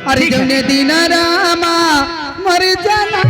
अरे जौने दिन रामा मर जाना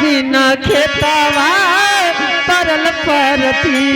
बिना खेतवा परल परती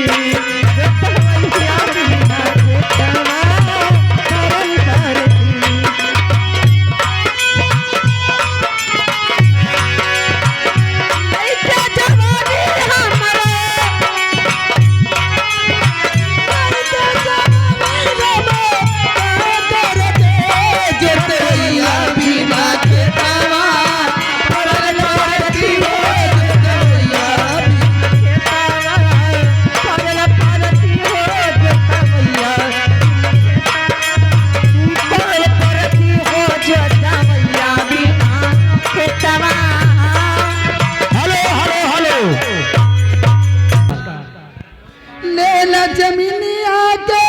जमीनिया के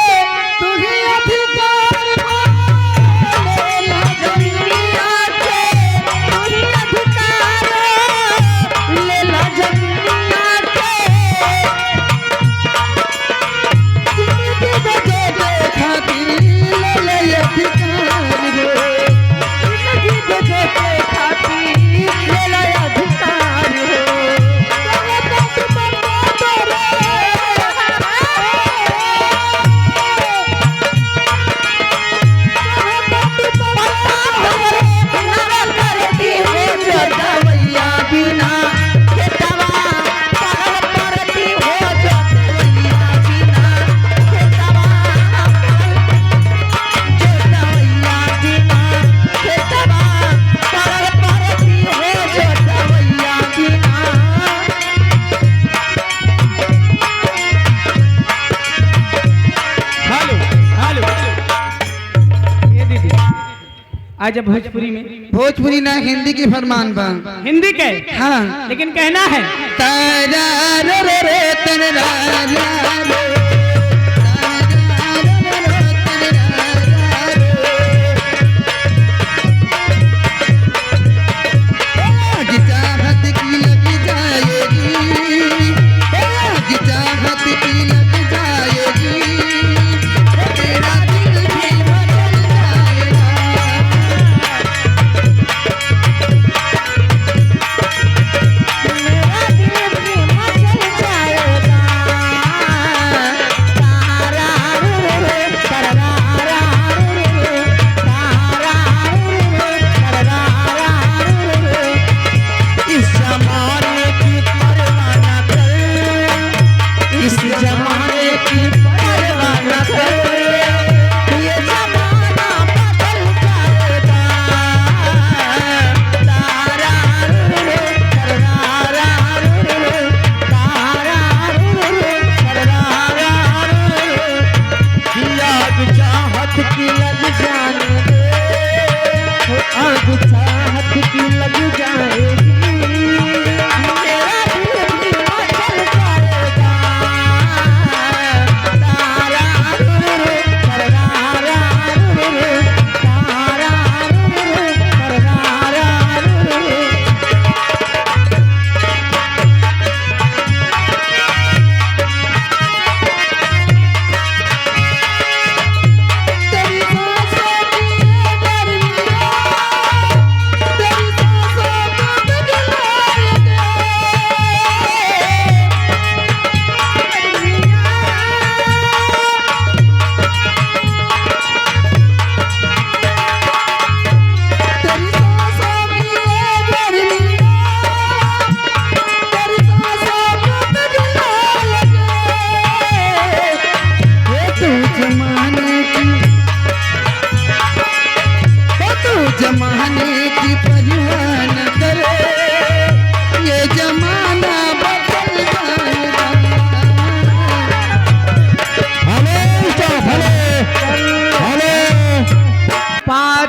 तू ही अधिकार लेला जमीनिया के तू ही अधिकार लेला जमीनिया के जिंदगी बचे खातिर ले ले अधिकार हो जिंदगी बचे खातिर ले ले अधिकार हो आज भोजपुरी में भोजपुरी ना हिंदी की फरमान बा हिंदी के हाँ लेकिन कहना है तारा रे रे रे तनरा रे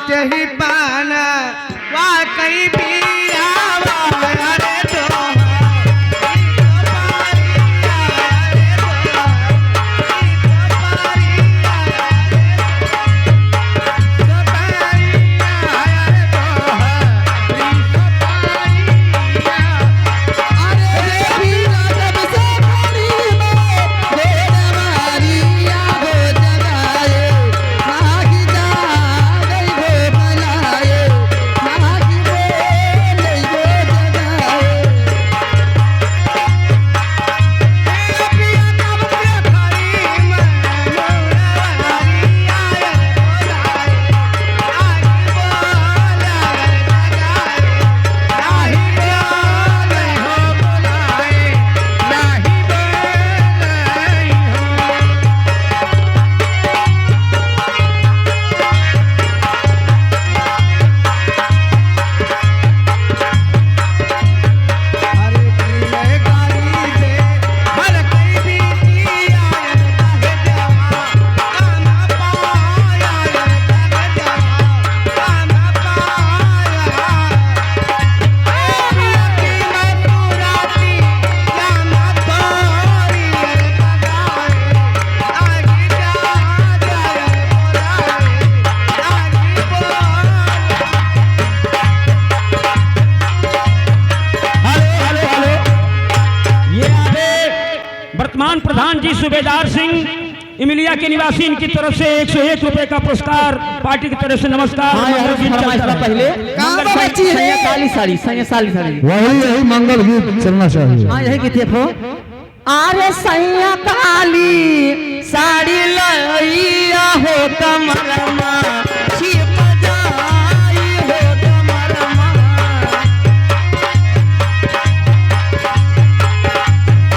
बाटे ही पाना वाकई पियावा अरे वर्तमान प्रधान जी सूबेदार सिंह इमिलिया के निवासी इनकी तरफ से 101 रुपए का पुरस्कार पार्टी की तरफ से नमस्कार। पहले काली साड़ी साड़ी वही यही मंगल गीत चलना चाहिए। हाँ यही गीत हो। अरे सैया काली साड़ी लइया हो कमरमा छिप जाई हो कमरमा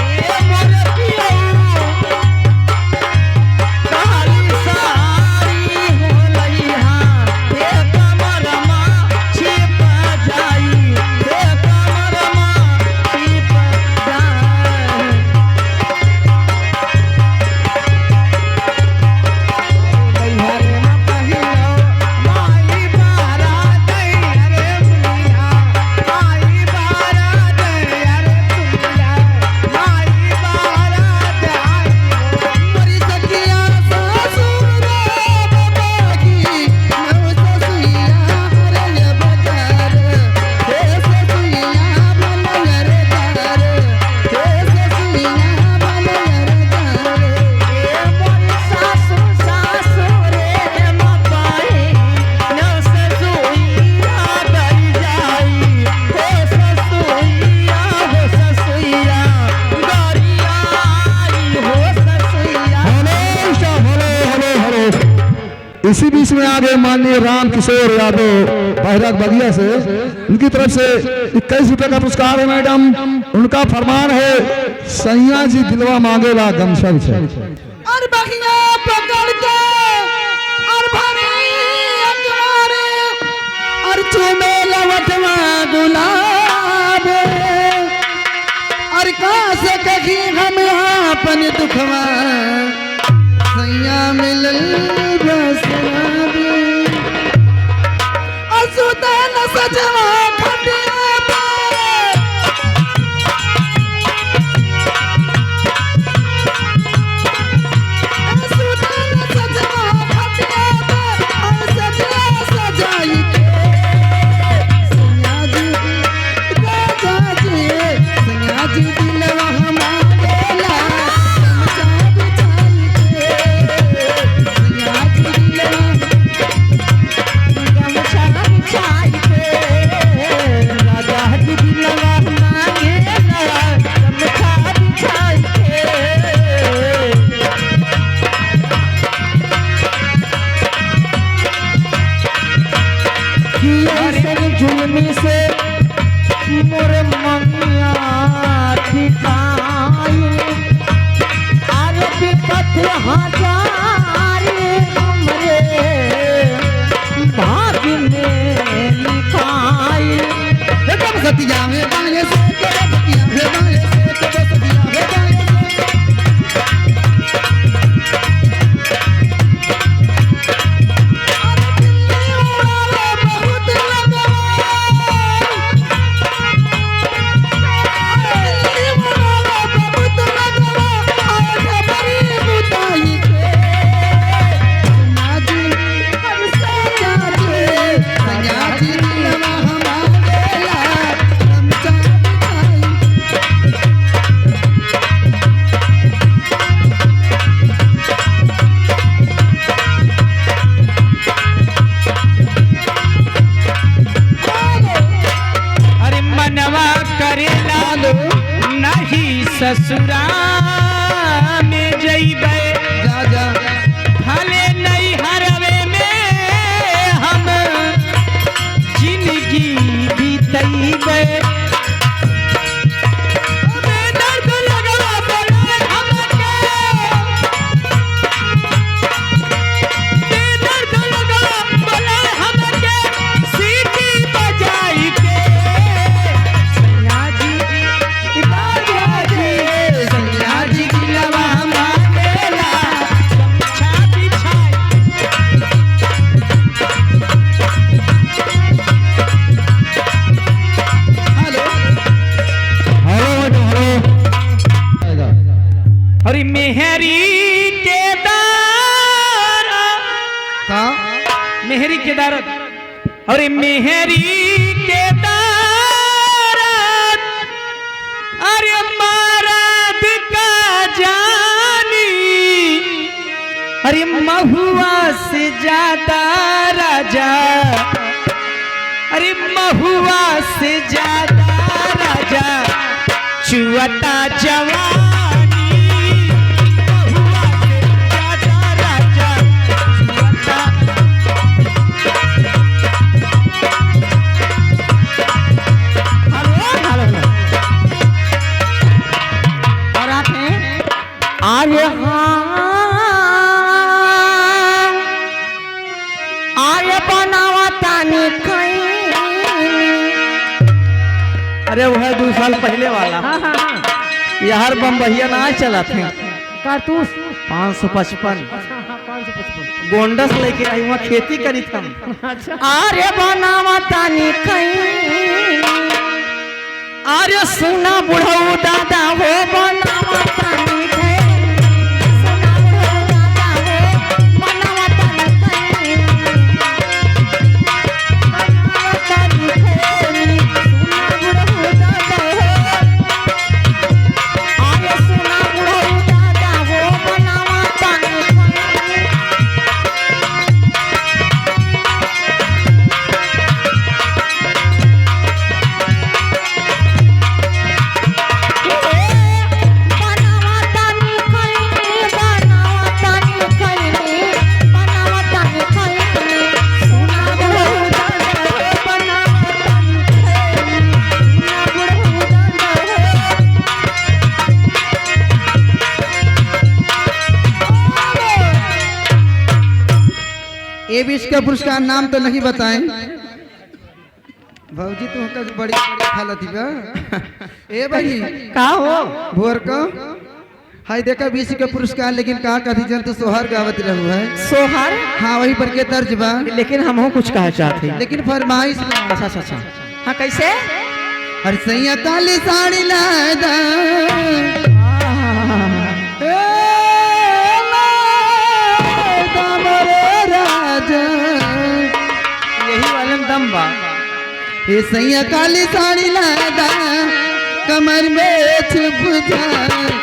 ए मोर पिया काली साड़ी हो लइहा हे कमरमा छिप जाई हे कमरमा छिप जाई इसी बीच में आगे माननीय राम किशोर यादव बहरात बगिया से उनकी तरफ से 21 रुपए का पुरस्कार है मैडम। उनका फरमान है सैया जी दिलवा मांगेला गमछा से और बगिया पकड़ते और भरी अकवारे और चूमे लवटवा गुलाब और कहाँ से कहीं हम अपन दुखवा सैया मिलल बसराबे और सुते न सजवा खटिया पे सुते न सजवा खटिया पे और सजवा सजाई के सैया जी राजा जी सैया जी दिलवा हमारा गमछा बिछाई के सैया जी दिलवा गमछा बिछाई के राजा जी दिलवा मांगेला गमछा बिछाई के जुलमी से मोर मंगिया ठिकाई अरे विपत हजार हमरे भाग्य में लिखाई एकदम सतिया में बाले से सतिया में बाले से सतिया में बाले से अरे दिल्ली उड़ा ससुरा में जइबे जा जा भले नहीं हरवे में हम जिंदगी बीतइबे दर्द लगवा बोले हमके दर्द लगवा बोले हमके सीटी बजाई के सैया जी सैया जी दिलवा मांगेला गमछा बिछाई हेलो हेलो हेलो अरे मेहरी के दारा का मेहरी के दारत अरे मेहरी के दारत अरे मारद का जानी अरे महुआ से ज्यादा राजा अरे महुआ से ज्यादा राजा चुअता जवानी महुआ से ज्यादा राजा चुअता हेलो और आप हैं अरे हाँ अरे बनावा तानी कहीं अरे वह 2 साल पहले वाला यार बम्बैया ना चला थे कारतूस 555 555 गोंडस लेके आई वहाँ खेती करी थम अच्छा अरे बनावा तानी कहीं अरे सुना बुढ़ऊ दादा हो बनावा तानी कहीं सुना बुढ़ऊ दादा हो बनावा तानी कहीं बनावा तानी कहीं सुना बुढ़ऊ दादा हो अरे सुना बुढ़ऊ दादा हो बनावा तानी कहीं ए बीच का पुरस्कार नाम तो नहीं बताएं भौजी तो का बड़ी हालत बा ए भाई का हो भोर का हाय देखा बीच का पुरस्कार लेकिन कहा कथी जन तो सोहर गावत रहू है सोहर हाँ वही पर के तर्ज बा लेकिन हम कुछ कहा चाहते हैं लेकिन फरमाइश बा। अच्छा अच्छा अच्छा हाँ कैसे हर सैया काली साड़ी लादा राजा यही वाले दम बा हे सैया काली साड़ी लादा कमर में छुप जाए